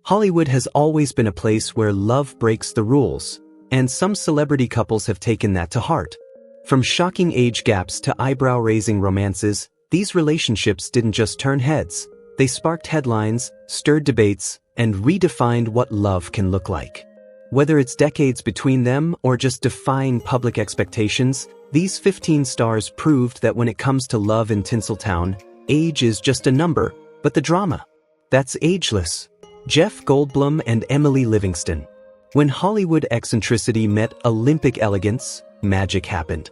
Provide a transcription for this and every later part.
Hollywood has always been a place where love breaks the rules, and some celebrity couples have taken that to heart. From shocking age gaps to eyebrow-raising romances, these relationships didn't just turn heads. They sparked headlines, stirred debates, and redefined what love can look like. Whether it's decades between them or just defying public expectations, these 15 stars proved that when it comes to love in Tinseltown, age is just a number, but the drama, that's ageless. Jeff Goldblum and Emily Livingston. When Hollywood eccentricity met Olympic elegance, magic happened.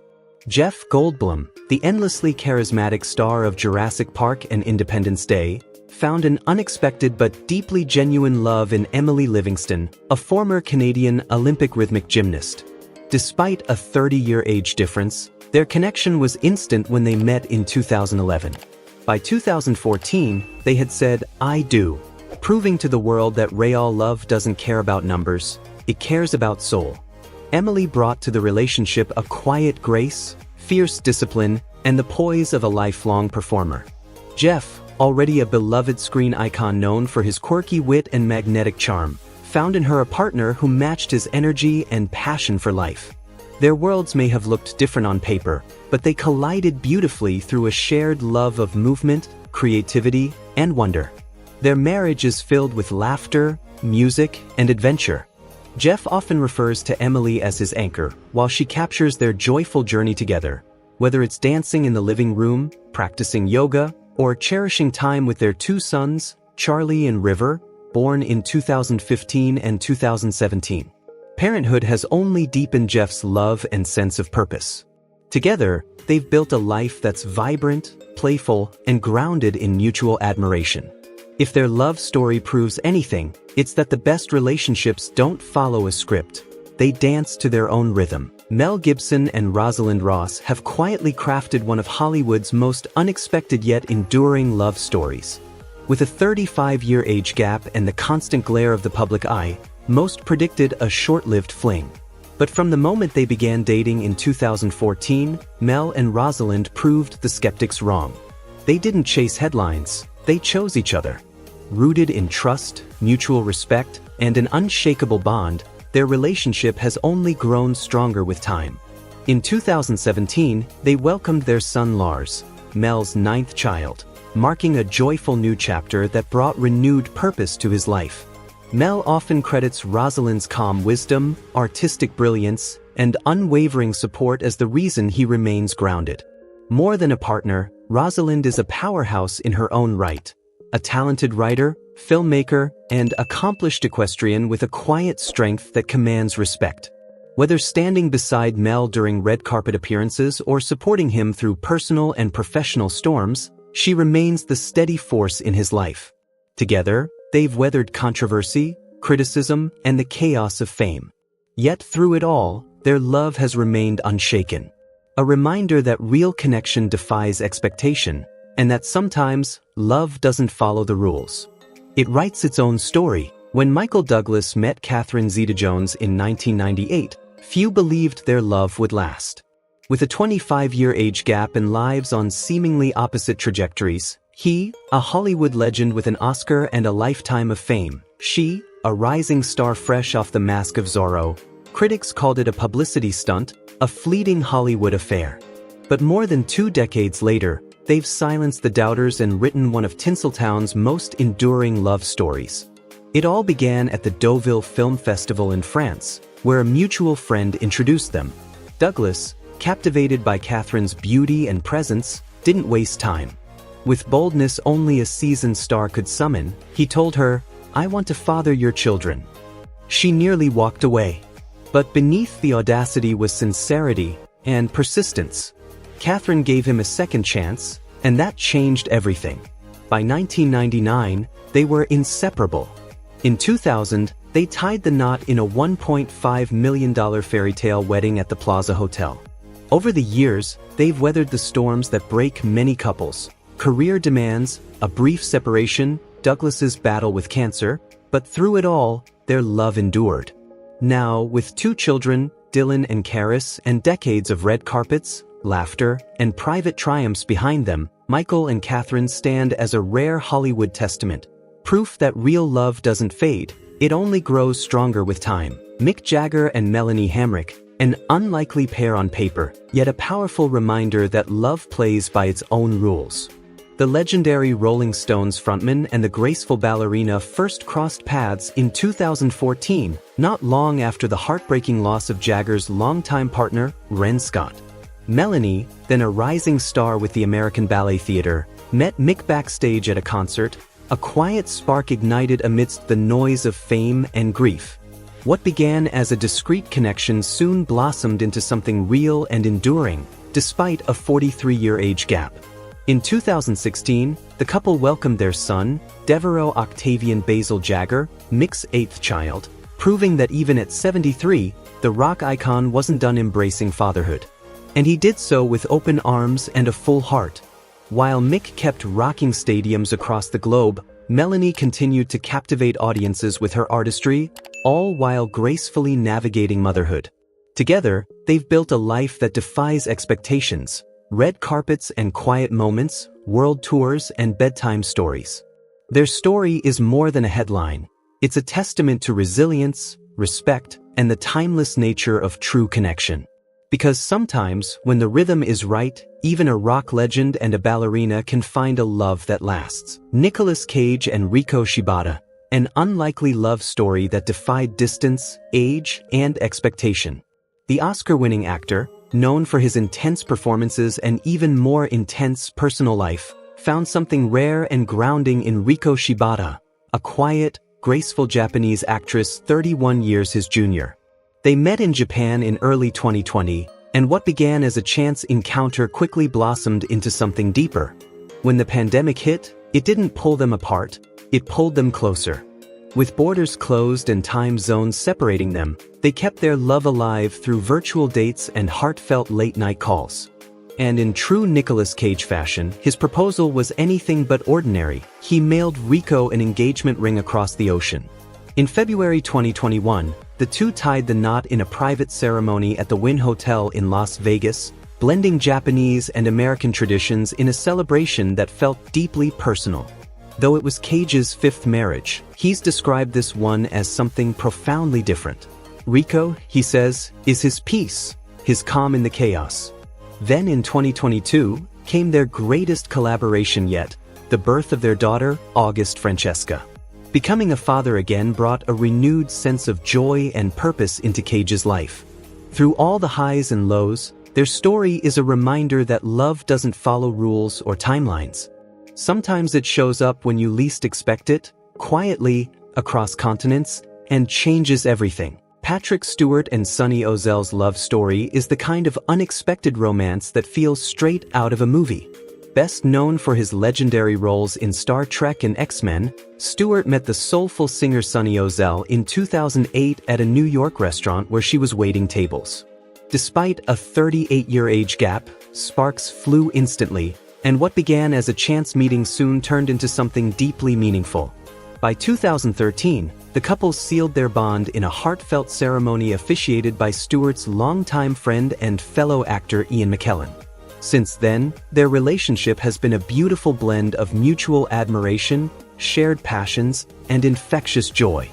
Jeff Goldblum, the endlessly charismatic star of Jurassic Park and Independence Day, found an unexpected but deeply genuine love in Emily Livingston, a former Canadian Olympic rhythmic gymnast. Despite a 30-year age difference, their connection was instant when they met in 2011. By 2014, they had said, "I do," proving to the world that real love doesn't care about numbers, it cares about soul. Emily brought to the relationship a quiet grace, fierce discipline, and the poise of a lifelong performer. Jeff, already a beloved screen icon known for his quirky wit and magnetic charm, found in her a partner who matched his energy and passion for life. Their worlds may have looked different on paper, but they collided beautifully through a shared love of movement, creativity, and wonder. Their marriage is filled with laughter, music, and adventure. Jeff often refers to Emily as his anchor, while she captures their joyful journey together. Whether it's dancing in the living room, practicing yoga, or cherishing time with their two sons, Charlie and River, born in 2015 and 2017. Parenthood has only deepened Jeff's love and sense of purpose. Together, they've built a life that's vibrant, playful, and grounded in mutual admiration. If their love story proves anything, it's that the best relationships don't follow a script. They dance to their own rhythm. Mel Gibson and Rosalind Ross have quietly crafted one of Hollywood's most unexpected yet enduring love stories. With a 35-year age gap and the constant glare of the public eye, most predicted a short-lived fling. But from the moment they began dating in 2014, Mel and Rosalind proved the skeptics wrong. They didn't chase headlines, they chose each other. Rooted in trust, mutual respect, and an unshakable bond, their relationship has only grown stronger with time. In 2017, they welcomed their son Lars, Mel's 9th child, marking a joyful new chapter that brought renewed purpose to his life. Mel often credits Rosalind's calm wisdom, artistic brilliance, and unwavering support as the reason he remains grounded. More than a partner, Rosalind is a powerhouse in her own right. A talented writer, filmmaker, and accomplished equestrian with a quiet strength that commands respect. Whether standing beside Mel during red carpet appearances or supporting him through personal and professional storms, she remains the steady force in his life. Together, they've weathered controversy, criticism, and the chaos of fame. Yet through it all, their love has remained unshaken. A reminder that real connection defies expectation, and that sometimes, love doesn't follow the rules. It writes its own story. When Michael Douglas met Catherine Zeta-Jones in 1998, few believed their love would last. With a 25-year age gap and lives on seemingly opposite trajectories, he, a Hollywood legend with an Oscar and a lifetime of fame, she, a rising star fresh off the Mask of Zorro. Critics called it a publicity stunt, a fleeting Hollywood affair. But more than 2 decades later, they've silenced the doubters and written one of Tinseltown's most enduring love stories. It all began at the Deauville Film Festival in France, where a mutual friend introduced them. Douglas, captivated by Catherine's beauty and presence, didn't waste time. With boldness only a seasoned star could summon, he told her, "I want to father your children." She nearly walked away. But beneath the audacity was sincerity and persistence. Catherine gave him a second chance, and that changed everything. By 1999, they were inseparable. In 2000, they tied the knot in a $1.5 million fairy tale wedding at the Plaza Hotel. Over the years, they've weathered the storms that break many couples. Career demands, a brief separation, Douglas's battle with cancer, but through it all, their love endured. Now, with 2 children, Dylan and Karis, and decades of red carpets, laughter, and private triumphs behind them, Michael and Catherine stand as a rare Hollywood testament. Proof that real love doesn't fade, it only grows stronger with time. Mick Jagger and Melanie Hamrick, an unlikely pair on paper, yet a powerful reminder that love plays by its own rules. The legendary Rolling Stones frontman and the graceful ballerina first crossed paths in 2014, not long after the heartbreaking loss of Jagger's longtime partner, Ren Scott. Melanie, then a rising star with the American Ballet Theatre, met Mick backstage at a concert. A quiet spark ignited amidst the noise of fame and grief. What began as a discreet connection soon blossomed into something real and enduring, despite a 43-year age gap. In 2016, the couple welcomed their son, Devereaux Octavian Basil Jagger, Mick's 8th child, proving that even at 73, the rock icon wasn't done embracing fatherhood. And he did so with open arms and a full heart. While Mick kept rocking stadiums across the globe, Melanie continued to captivate audiences with her artistry, all while gracefully navigating motherhood. Together, they've built a life that defies expectations: red carpets and quiet moments, world tours and bedtime stories. Their story is more than a headline. It's a testament to resilience, respect, and the timeless nature of true connection. Because sometimes, when the rhythm is right, even a rock legend and a ballerina can find a love that lasts. Nicolas Cage and Riko Shibata, an unlikely love story that defied distance, age, and expectation. The Oscar-winning actor, known for his intense performances and even more intense personal life, found something rare and grounding in Riko Shibata, a quiet, graceful Japanese actress 31 years his junior. They met in Japan in early 2020, and what began as a chance encounter quickly blossomed into something deeper. When the pandemic hit, it didn't pull them apart, it pulled them closer. With borders closed and time zones separating them, they kept their love alive through virtual dates and heartfelt late-night calls. And in true Nicolas Cage fashion, his proposal was anything but ordinary. He mailed Riko an engagement ring across the ocean. In February 2021, the two tied the knot in a private ceremony at the Wynn Hotel in Las Vegas, blending Japanese and American traditions in a celebration that felt deeply personal. Though it was Cage's 5th marriage, he's described this one as something profoundly different. Riko, he says, is his peace, his calm in the chaos. Then in 2022, came their greatest collaboration yet, the birth of their daughter, August Francesca. Becoming a father again brought a renewed sense of joy and purpose into Cage's life. Through all the highs and lows, their story is a reminder that love doesn't follow rules or timelines. Sometimes it shows up when you least expect it, quietly, across continents, and changes everything. Patrick Stewart and Sunny Ozell's love story is the kind of unexpected romance that feels straight out of a movie. Best known for his legendary roles in Star Trek and X-Men, Stewart met the soulful singer Sunny Ozell in 2008 at a New York restaurant where she was waiting tables. Despite a 38-year age gap, sparks flew instantly, and what began as a chance meeting soon turned into something deeply meaningful. By 2013, the couple sealed their bond in a heartfelt ceremony officiated by Stewart's longtime friend and fellow actor Ian McKellen. Since then, their relationship has been a beautiful blend of mutual admiration, shared passions, and infectious joy.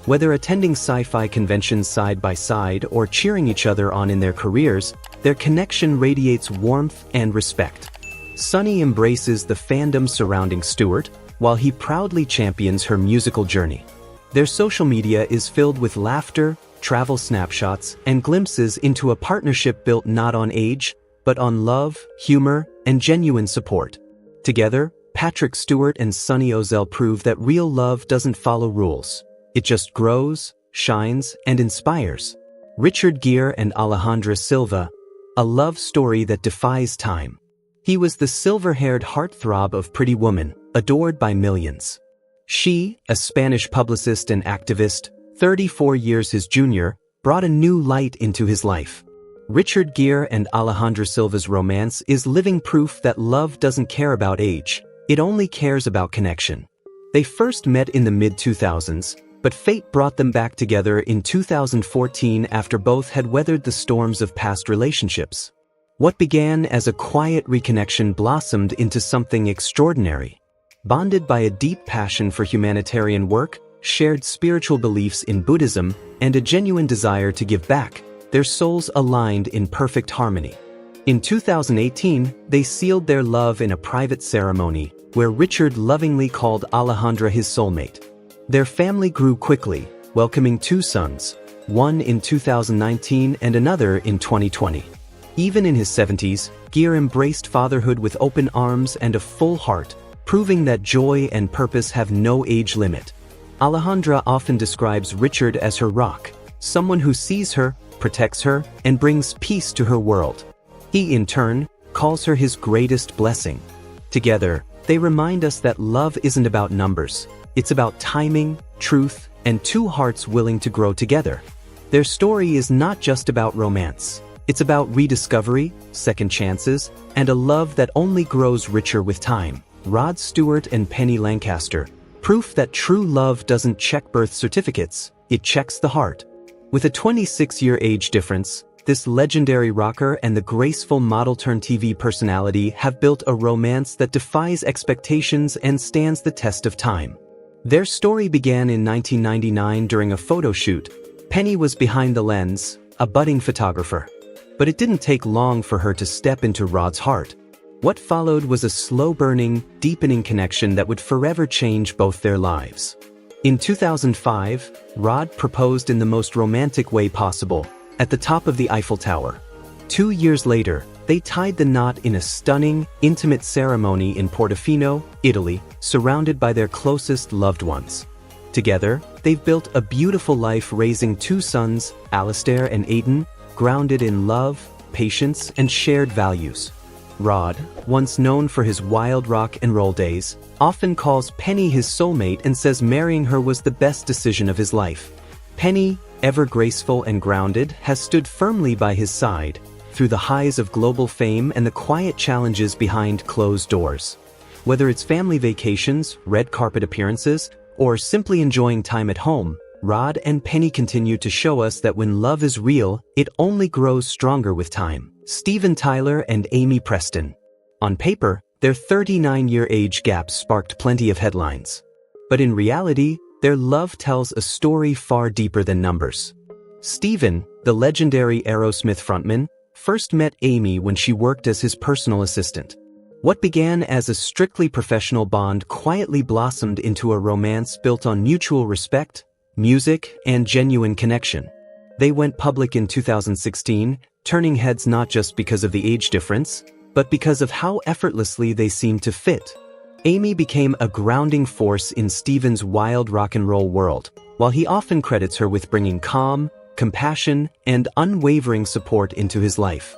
Whether attending sci-fi conventions side by side or cheering each other on in their careers, their connection radiates warmth and respect. Sunny embraces the fandom surrounding Stewart, while he proudly champions her musical journey. Their social media is filled with laughter, travel snapshots, and glimpses into a partnership built not on age, but on love, humor, and genuine support. Together, Patrick Stewart and Sunny Ozell prove that real love doesn't follow rules. It just grows, shines, and inspires. Richard Gere and Alejandra Silva, a love story that defies time. He was the silver-haired heartthrob of Pretty Woman, adored by millions. She, a Spanish publicist and activist, 34 years his junior, brought a new light into his life. Richard Gere and Alejandra Silva's romance is living proof that love doesn't care about age, it only cares about connection. They first met in the mid-2000s, but fate brought them back together in 2014 after both had weathered the storms of past relationships. What began as a quiet reconnection blossomed into something extraordinary. Bonded by a deep passion for humanitarian work, shared spiritual beliefs in Buddhism, and a genuine desire to give back, their souls aligned in perfect harmony. In 2018, they sealed their love in a private ceremony, where Richard lovingly called Alejandra his soulmate. Their family grew quickly, welcoming two sons, one in 2019 and another in 2020. Even in his 70s, Gear embraced fatherhood with open arms and a full heart, proving that joy and purpose have no age limit. Alejandra often describes Richard as her rock, someone who sees her, protects her, and brings peace to her world. He, in turn, calls her his greatest blessing. Together, they remind us that love isn't about numbers. It's about timing, truth, and two hearts willing to grow together. Their story is not just about romance. It's about rediscovery, second chances, and a love that only grows richer with time. Rod Stewart and Penny Lancaster, proof that true love doesn't check birth certificates, it checks the heart. With a 26-year age difference, this legendary rocker and the graceful model-turned-TV personality have built a romance that defies expectations and stands the test of time. Their story began in 1999 during a photo shoot. Penny was behind the lens, a budding photographer. But it didn't take long for her to step into Rod's heart. What followed was a slow-burning, deepening connection that would forever change both their lives. In 2005, Rod proposed in the most romantic way possible, at the top of the Eiffel Tower. 2 years later, they tied the knot in a stunning, intimate ceremony in Portofino, Italy, surrounded by their closest loved ones. Together, they've built a beautiful life raising two sons, Alistair and Aidan, grounded in love, patience, and shared values. Rod, once known for his wild rock and roll days, often calls Penny his soulmate and says marrying her was the best decision of his life. Penny, ever graceful and grounded, has stood firmly by his side, through the highs of global fame and the quiet challenges behind closed doors. Whether it's family vacations, red carpet appearances, or simply enjoying time at home, Rod and Penny continue to show us that when love is real, it only grows stronger with time. Steven Tyler and Amy Preston. On paper, their 39-year age gap sparked plenty of headlines. But in reality, their love tells a story far deeper than numbers. Steven, the legendary Aerosmith frontman, first met Amy when she worked as his personal assistant. What began as a strictly professional bond quietly blossomed into a romance built on mutual respect, music, and genuine connection. They went public in 2016, turning heads not just because of the age difference, but because of how effortlessly they seemed to fit. Amy became a grounding force in Steven's wild rock and roll world, while he often credits her with bringing calm, compassion, and unwavering support into his life.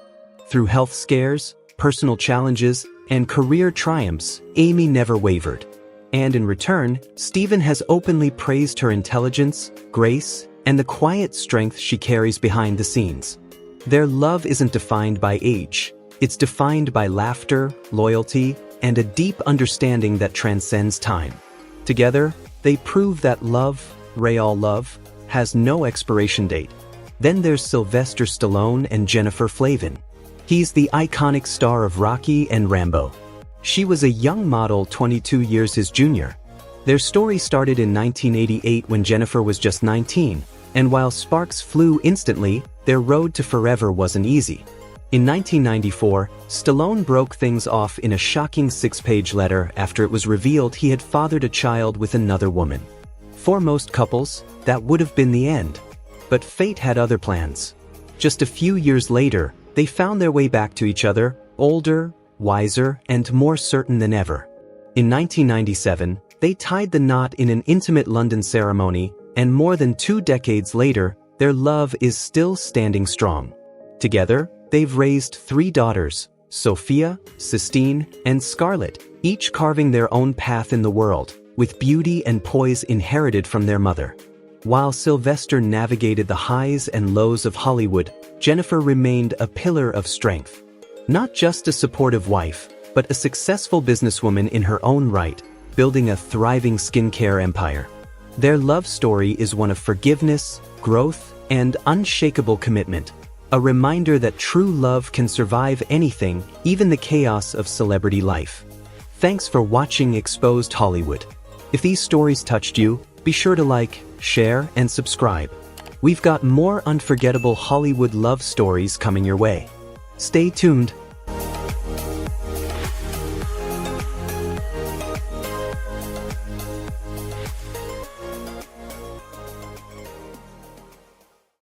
Through health scares, personal challenges, and career triumphs, Amy never wavered. And in return, Steven has openly praised her intelligence, grace, and the quiet strength she carries behind the scenes. Their love isn't defined by age. It's defined by laughter, loyalty, and a deep understanding that transcends time. Together, they prove that love, real love, has no expiration date. Then there's Sylvester Stallone and Jennifer Flavin. He's the iconic star of Rocky and Rambo. She was a young model 22 years his junior. Their story started in 1988 when Jennifer was just 19, and while sparks flew instantly, their road to forever wasn't easy. In 1994, Stallone broke things off in a shocking 6-page letter after it was revealed he had fathered a child with another woman. For most couples, that would have been the end. But fate had other plans. Just a few years later, they found their way back to each other, older, wiser, and more certain than ever. In 1997, they tied the knot in an intimate London ceremony, and more than 2 decades later, their love is still standing strong. Together, they've raised 3 daughters, Sophia, Sistine, and Scarlett, each carving their own path in the world, with beauty and poise inherited from their mother. While Sylvester navigated the highs and lows of Hollywood, Jennifer remained a pillar of strength. Not just a supportive wife, but a successful businesswoman in her own right, building a thriving skincare empire. Their love story is one of forgiveness, growth, and unshakable commitment, a reminder that true love can survive anything, even the chaos of celebrity life. Thanks for watching Exposed Hollywood. If these stories touched you, be sure to like, share, and subscribe. We've got more unforgettable Hollywood love stories coming your way. Stay tuned.